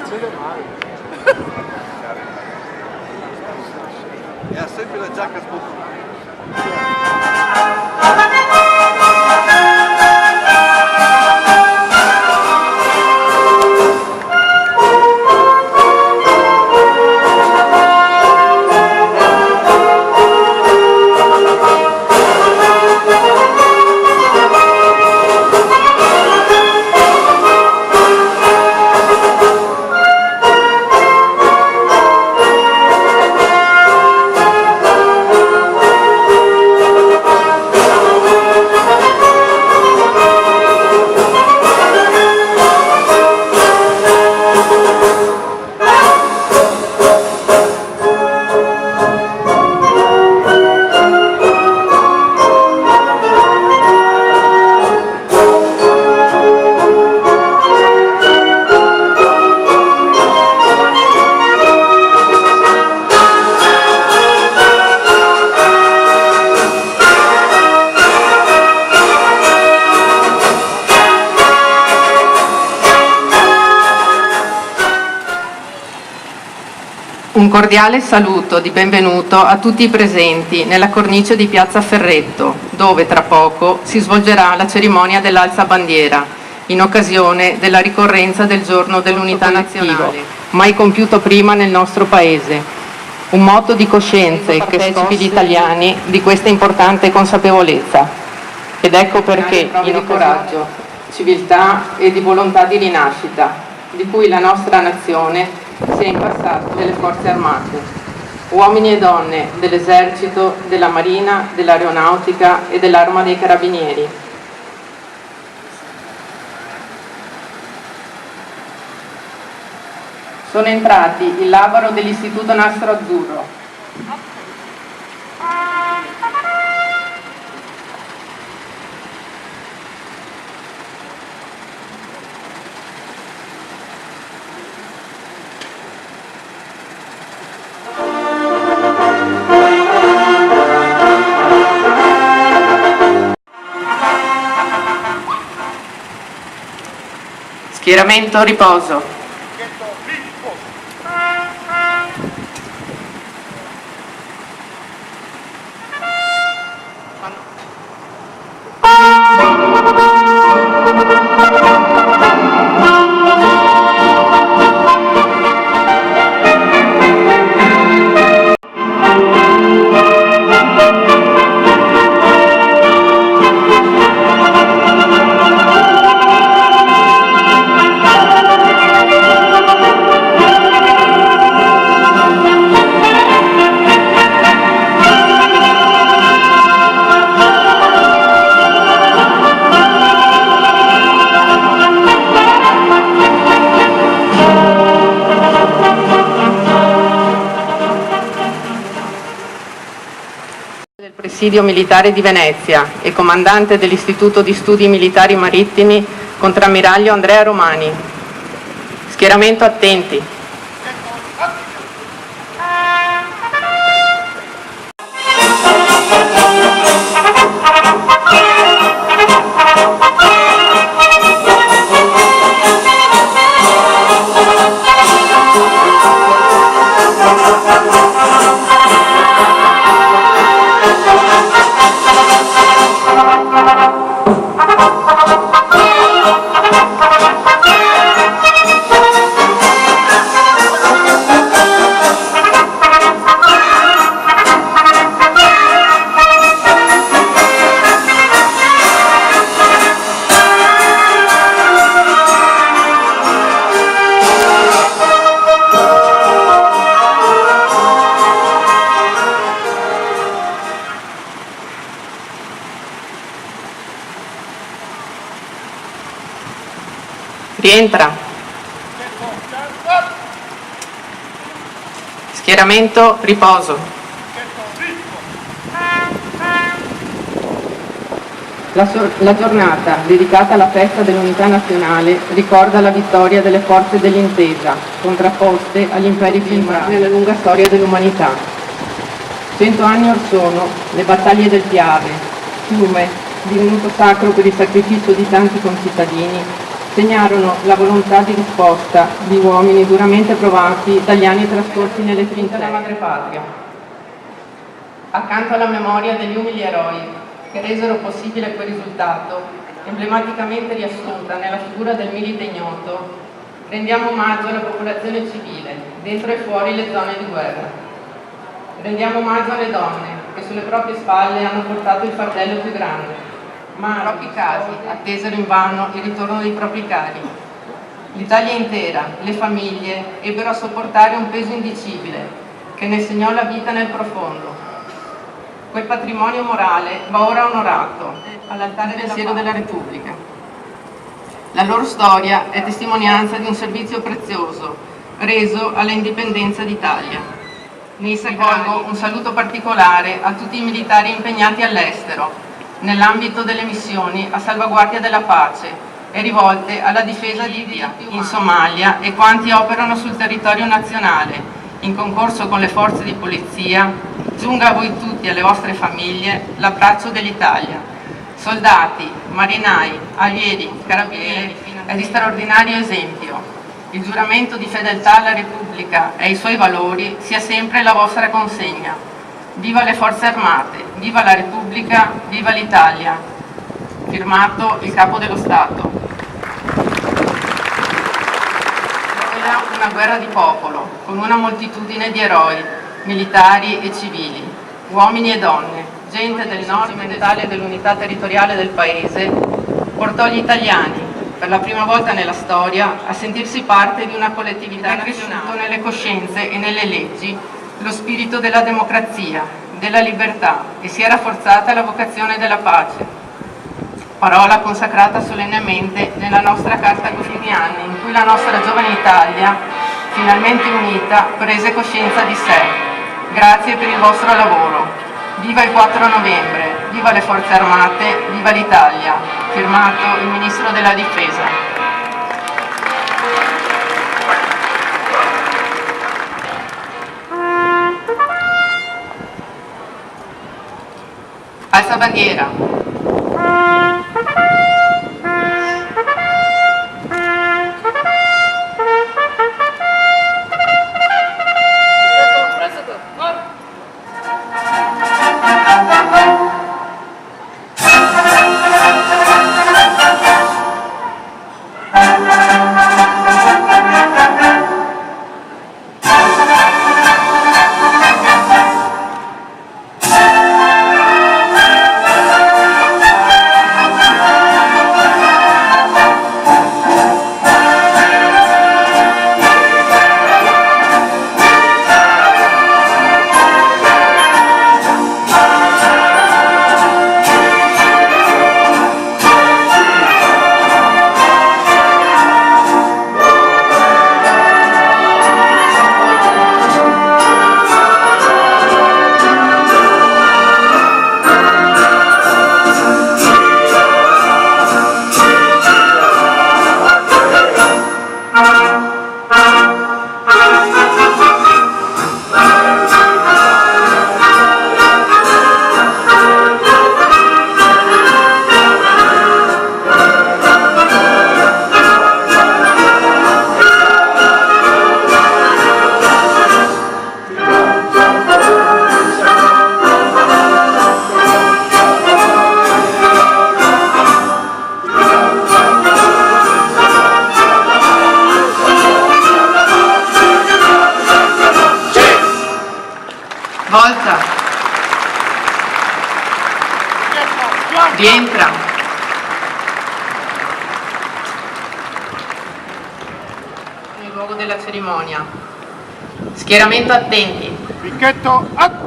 sempre e ha sempre la giacca sportiva. Un cordiale saluto di benvenuto a tutti i presenti nella cornice di Piazza Ferretto, dove tra poco si svolgerà la cerimonia dell'alzabandiera, in occasione della ricorrenza del Giorno dell'Unità Nazionale, mai compiuto prima nel nostro Paese. Un moto di coscienze che scosse gli italiani di questa importante consapevolezza. Ed ecco perché, in coraggio, civiltà e di volontà di rinascita, di cui la nostra nazione si è impastata delle forze armate, uomini e donne dell'esercito, della marina, dell'aeronautica e dell'arma dei carabinieri. Sono entrati il labaro dell'Istituto Nastro Azzurro, schieramento riposo. Presidio militare di Venezia e comandante dell'Istituto di Studi Militari Marittimi, contrammiraglio Andrea Romani. Schieramento attenti. Rientra. Schieramento riposo. La giornata, dedicata alla festa dell'unità nazionale, ricorda la vittoria delle forze dell'intesa, contrapposte agli imperi centrali nella lunga storia dell'umanità. 100 anni or sono, le battaglie del Piave, fiume, divenuto sacro per il sacrificio di tanti concittadini, segnarono la volontà di risposta di uomini duramente provati dagli anni trascorsi nelle trincee della madrepatria. Accanto alla memoria degli umili eroi che resero possibile quel risultato, emblematicamente riassunta nella figura del milite ignoto, rendiamo omaggio alla popolazione civile, dentro e fuori le zone di guerra. Rendiamo omaggio alle donne che sulle proprie spalle hanno portato il fardello più grande, ma in troppi casi attesero invano il ritorno dei propri cari. L'Italia intera, le famiglie, ebbero a sopportare un peso indicibile che ne segnò la vita nel profondo. Quel patrimonio morale va ora onorato all'altare del pensiero della Repubblica. La loro storia è testimonianza di un servizio prezioso reso alla indipendenza d'Italia. Ne rivolgo un saluto particolare a tutti i militari impegnati all'estero, nell'ambito delle missioni a salvaguardia della pace e rivolte alla difesa di Libia, in Somalia e quanti operano sul territorio nazionale, in concorso con le forze di polizia. Giunga a voi tutti e alle vostre famiglie l'abbraccio dell'Italia. Soldati, marinai, avieri, carabinieri, è di straordinario esempio. Il giuramento di fedeltà alla Repubblica e ai suoi valori sia sempre la vostra consegna. Viva le Forze Armate, viva la Repubblica, viva l'Italia. Firmato il Capo dello Stato. Era una guerra di popolo, con una moltitudine di eroi, militari e civili, uomini e donne, gente del nord occidentale dell'unità territoriale del Paese, portò gli italiani, per la prima volta nella storia, a sentirsi parte di una collettività nazionale nelle coscienze e nelle leggi, lo spirito della democrazia, della libertà e si è rafforzata la vocazione della pace. Parola consacrata solennemente nella nostra Carta Costituzionale, in cui la nostra giovane Italia, finalmente unita, prese coscienza di sé. Grazie per il vostro lavoro. Viva il 4 novembre, viva le Forze Armate, viva l'Italia. Firmato il Ministro della Difesa. Alza bandiera. Volta. Rientra. Nel luogo della cerimonia. Schieramento attenti. Picchetto attenti.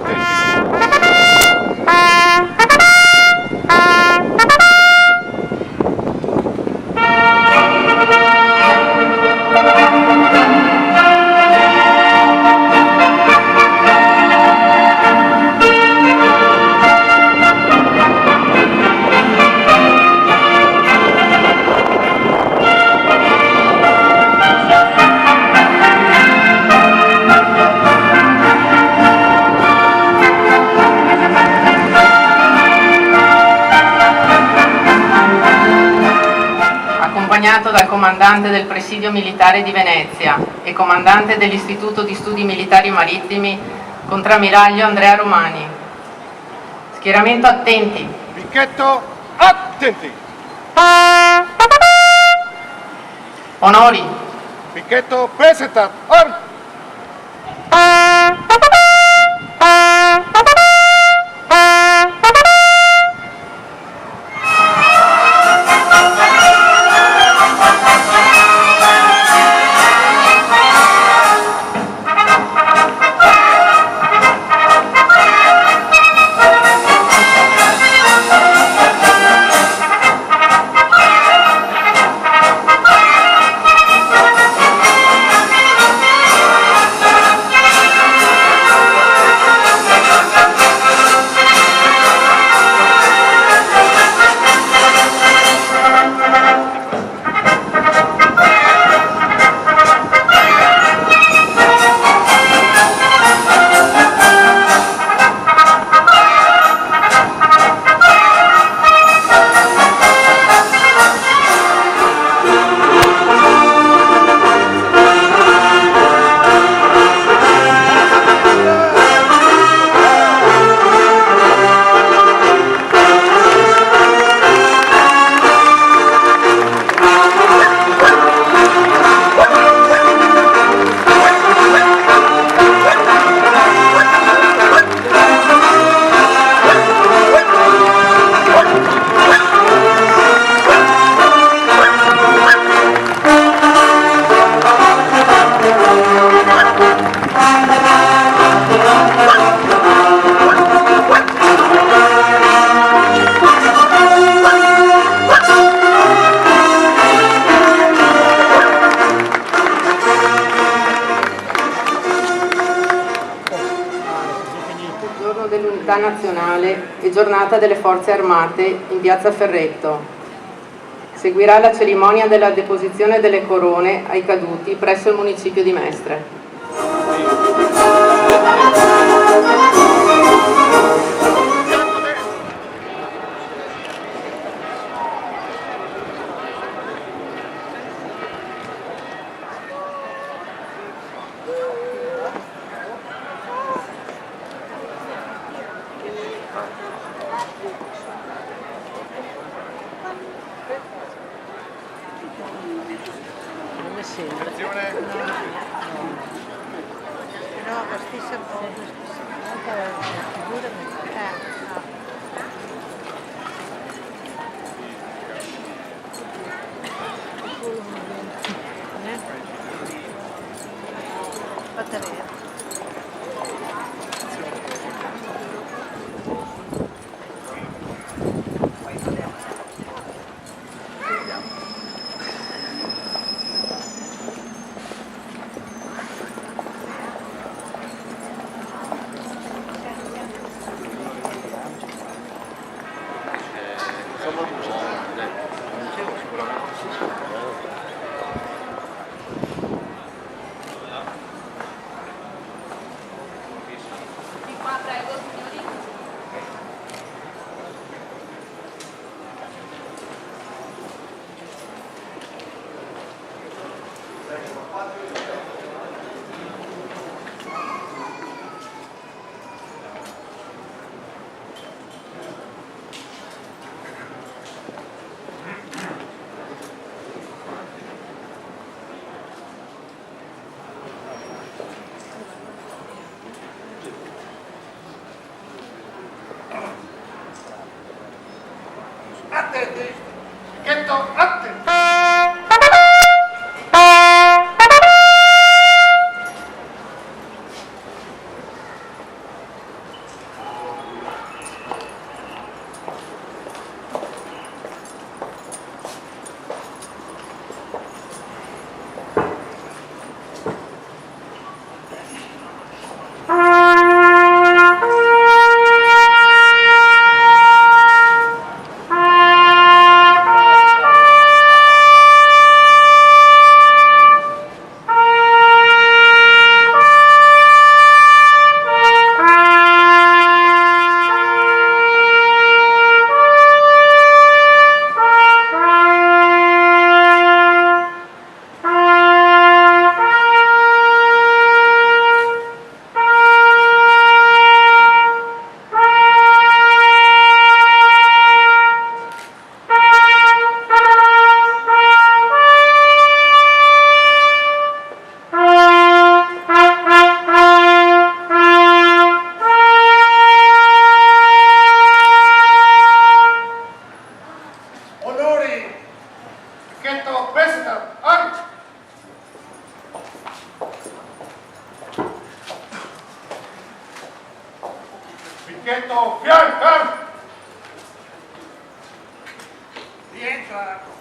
comandante del Presidio Militare di Venezia e comandante dell'Istituto di Studi Militari Marittimi, contrammiraglio Andrea Romani. Schieramento attenti. Picchetto, attenti. Onori. Picchetto, presenta. Arm. Nazionale e giornata delle Forze Armate in piazza Ferretto. Seguirà la cerimonia della deposizione delle corone ai caduti presso il municipio di Mestre. Attenti. Picchetto, attenti. Picchetto, ferm! Rientra.